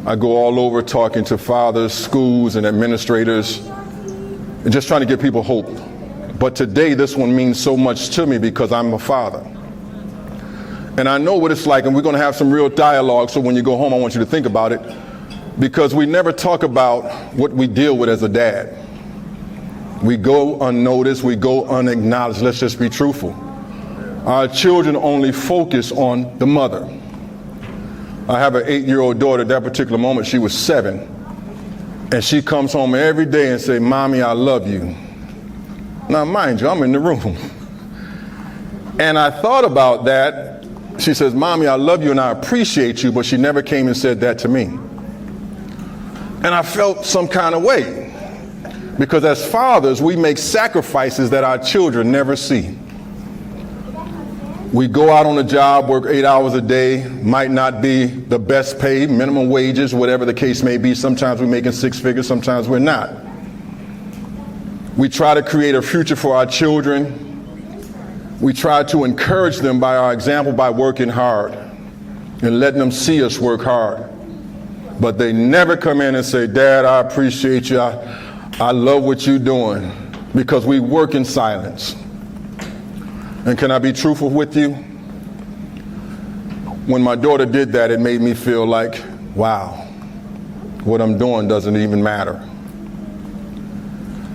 I go all over talking to fathers, schools, and administrators, and just trying to give people hope. But today, this one means so much to me because I'm a father. And I know what it's like, and we're going to have some real dialogue, so when you go home, I want you to think about it, because we never talk about what we deal with as a dad. We go unnoticed, we go unacknowledged. Let's just be truthful. Our children only focus on the mother. I have an 8-year-old daughter. At that particular moment, she was 7. And she comes home every day and say, "Mommy, I love you." Now, mind you, I'm in the room. And I thought about that. She says, "Mommy, I love you and I appreciate you," but she never came and said that to me. And I felt some kind of way, because as fathers, we make sacrifices that our children never see. We go out on a job, work 8 hours a day, might not be the best pay, minimum wages, whatever the case may be. Sometimes we're making 6 figures, sometimes we're not. We try to create a future for our children. We try to encourage them by our example, by working hard and letting them see us work hard. But they never come in and say, "Dad, I appreciate you. I love what you're doing," because we work in silence. And can I be truthful with you? When my daughter did that, it made me feel like, wow, what I'm doing doesn't even matter.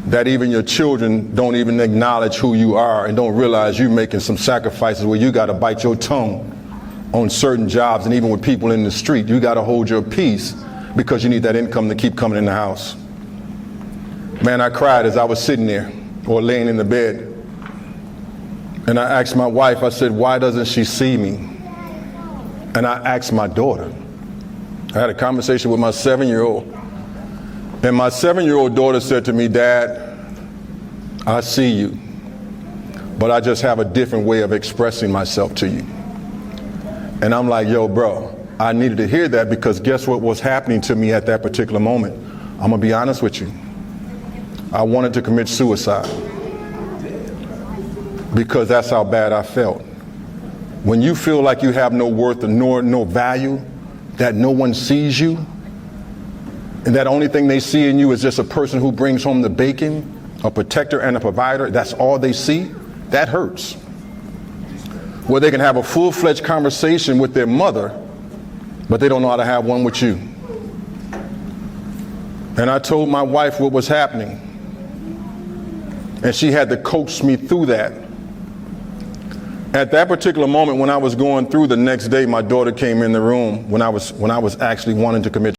That even your children don't even acknowledge who you are and don't realize you're making some sacrifices where you got to bite your tongue on certain jobs, and even with people in the street, you got to hold your peace because you need that income to keep coming in the house. Man, I cried as I was sitting there or laying in the bed. And I asked my wife, I said, "Why doesn't she see me?" And I asked my daughter. I had a conversation with my 7-year-old. And my 7-year-old daughter said to me, "Dad, I see you, but I just have a different way of expressing myself to you." And I'm like, "Yo, bro, I needed to hear that, because guess what was happening to me at that particular moment? I'm going to be honest with you. I wanted to commit suicide, because that's how bad I felt. When you feel like you have no worth nor no value, that no one sees you, and that only thing they see in you is just a person who brings home the bacon, a protector and a provider, that's all they see, that hurts. Where they can have a full-fledged conversation with their mother, but they don't know how to have one with you. And I told my wife what was happening, and she had to coach me through that. At that particular moment, when I was going through, the next day my daughter came in the room when I was actually wanting to commit